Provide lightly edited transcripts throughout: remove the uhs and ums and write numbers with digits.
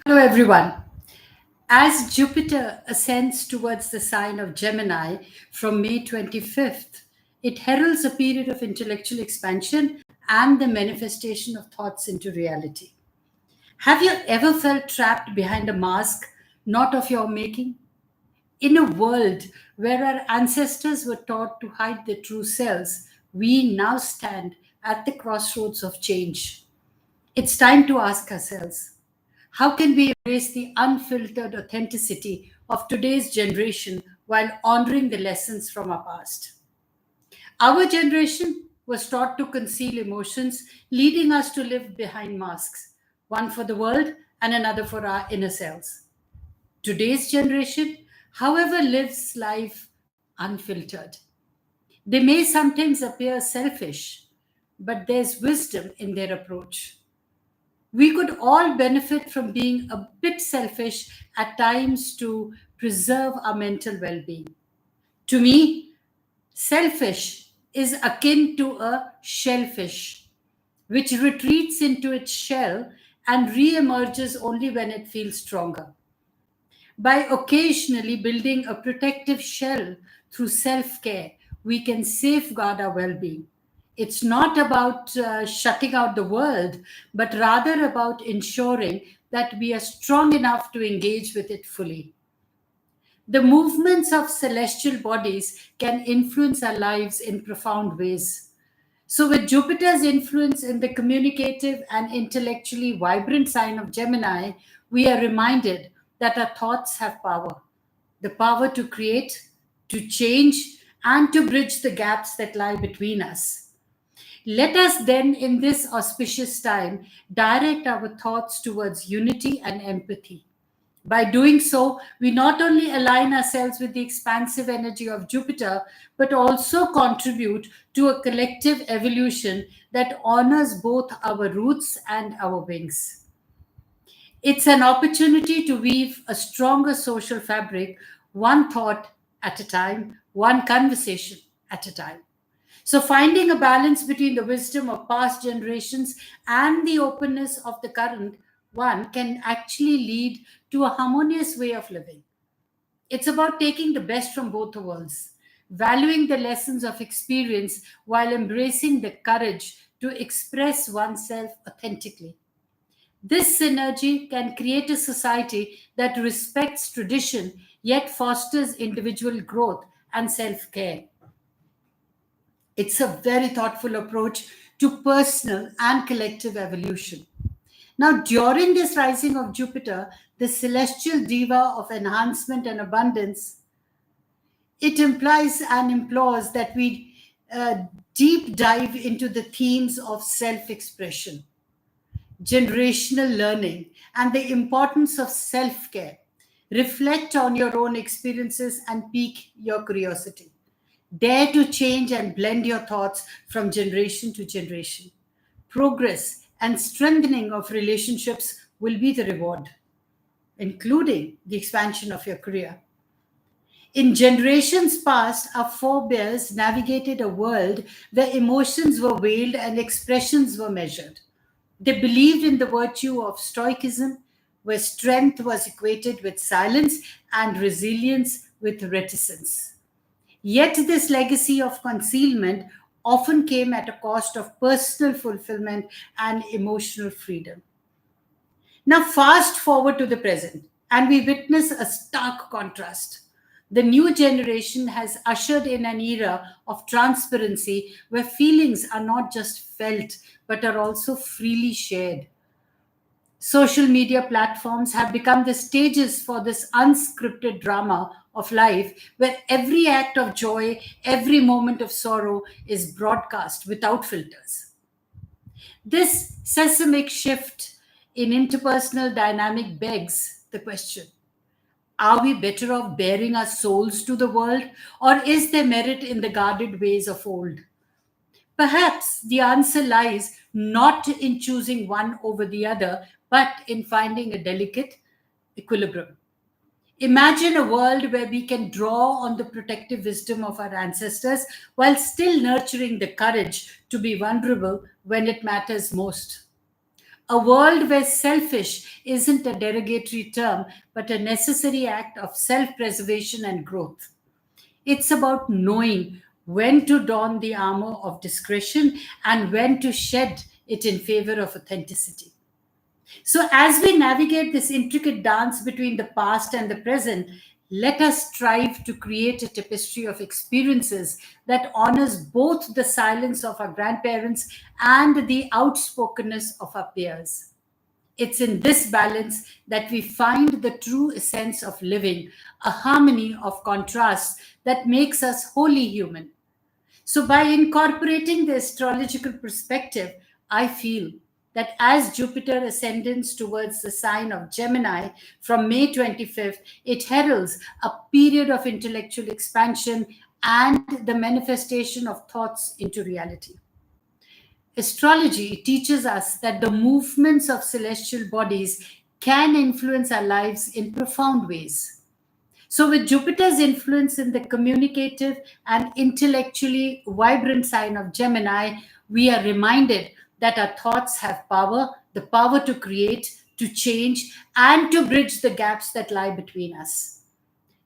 Hello, everyone. As Jupiter ascends towards the sign of Gemini from May 25th, it heralds a period of intellectual expansion and the manifestation of thoughts into reality. Have you ever felt trapped behind a mask not of your making? In a world where our ancestors were taught to hide their true selves, we now stand at the crossroads of change. It's time to ask ourselves, how can we embrace the unfiltered authenticity of today's generation while honoring the lessons from our past? Our generation was taught to conceal emotions, leading us to live behind masks, one for the world and another for our inner selves. Today's generation, however, lives life unfiltered. They may sometimes appear selfish, but there's wisdom in their approach. We could all benefit from being a bit selfish at times to preserve our mental well being. To me, selfish is akin to a shellfish, which retreats into its shell and reemerges only when it feels stronger. By occasionally building a protective shell through self care, we can safeguard our well being. It's not about shutting out the world, but rather about ensuring that we are strong enough to engage with it fully. The movements of celestial bodies can influence our lives in profound ways. So, with Jupiter's influence in the communicative and intellectually vibrant sign of Gemini, we are reminded that our thoughts have power, the power to create, to change, and to bridge the gaps that lie between us. Let us then, in this auspicious time, direct our thoughts towards unity and empathy. By doing so, we not only align ourselves with the expansive energy of Jupiter, but also contribute to a collective evolution that honors both our roots and our wings. It's an opportunity to weave a stronger social fabric, one thought at a time, one conversation at a time. So, finding a balance between the wisdom of past generations and the openness of the current one can actually lead to a harmonious way of living. It's about taking the best from both the worlds, valuing the lessons of experience while embracing the courage to express oneself authentically. This synergy can create a society that respects tradition yet fosters individual growth and self care. It's a very thoughtful approach to personal and collective evolution. Now, during this rising of Jupiter, the celestial diva of enhancement and abundance, it implies and implores that we deep dive into the themes of self expression, generational learning, and the importance of self care. Reflect on your own experiences and pique your curiosity. Dare to change and blend your thoughts from generation to generation. Progress and strengthening of relationships will be the reward, including the expansion of your career. In generations past, our forebears navigated a world where emotions were veiled and expressions were measured. They believed in the virtue of stoicism, where strength was equated with silence and resilience with reticence. Yet, this legacy of concealment often came at a cost of personal fulfillment and emotional freedom. Now, fast forward to the present, and we witness a stark contrast. The new generation has ushered in an era of transparency where feelings are not just felt but are also freely shared. Social media platforms have become the stages for this unscripted drama of life where every act of joy, every moment of sorrow is broadcast without filters. This seismic shift in interpersonal dynamic begs the question, are we better off bearing our souls to the world, or is there merit in the guarded ways of old? Perhaps the answer lies not in choosing one over the other, but in finding a delicate equilibrium. Imagine a world where we can draw on the protective wisdom of our ancestors while still nurturing the courage to be vulnerable when it matters most. A world where selfish isn't a derogatory term, but a necessary act of self preservation and growth. It's about knowing when to don the armor of discretion and when to shed it in favor of authenticity. So, as we navigate this intricate dance between the past and the present, let us strive to create a tapestry of experiences that honors both the silence of our grandparents and the outspokenness of our peers. It's in this balance that we find the true essence of living, a harmony of contrasts that makes us wholly human. So, by incorporating the astrological perspective, I feel that as Jupiter ascends towards the sign of Gemini from May 25th, it heralds a period of intellectual expansion and the manifestation of thoughts into reality. Astrology teaches us that the movements of celestial bodies can influence our lives in profound ways. So, with Jupiter's influence in the communicative and intellectually vibrant sign of Gemini, we are reminded that our thoughts have power, the power to create, to change, and to bridge the gaps that lie between us.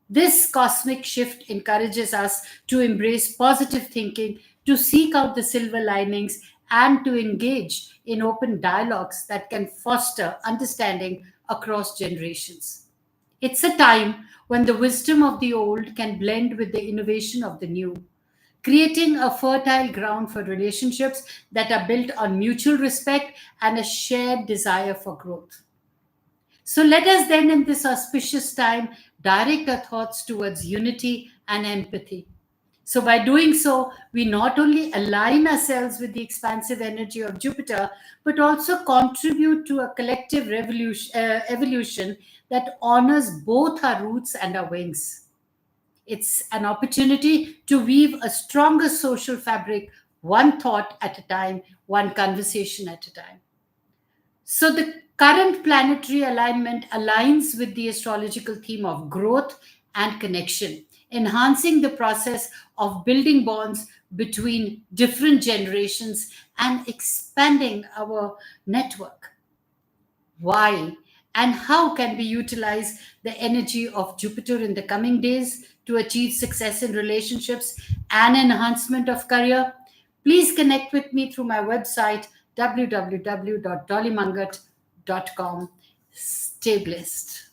This cosmic shift encourages us to embrace positive thinking, to seek out the silver linings, and to engage in open dialogues that can foster understanding across generations. It's a time when the wisdom of the old can blend with the innovation of the new, creating a fertile ground for relationships that are built on mutual respect and a shared desire for growth. So let us then, in this auspicious time, direct our thoughts towards unity and empathy. So, by doing so, we not only align ourselves with the expansive energy of Jupiter, but also contribute to a collective evolution that honors both our roots and our wings. It's an opportunity to weave a stronger social fabric, one thought at a time, one conversation at a time. So, the current planetary alignment aligns with the astrological theme of growth and connection, enhancing the process of building bonds between different generations and expanding our network. Why and how can we utilize the energy of Jupiter in the coming days to achieve success in relationships and enhancement of career? Please connect with me through my website www.dollymanghat.com. Stay blessed.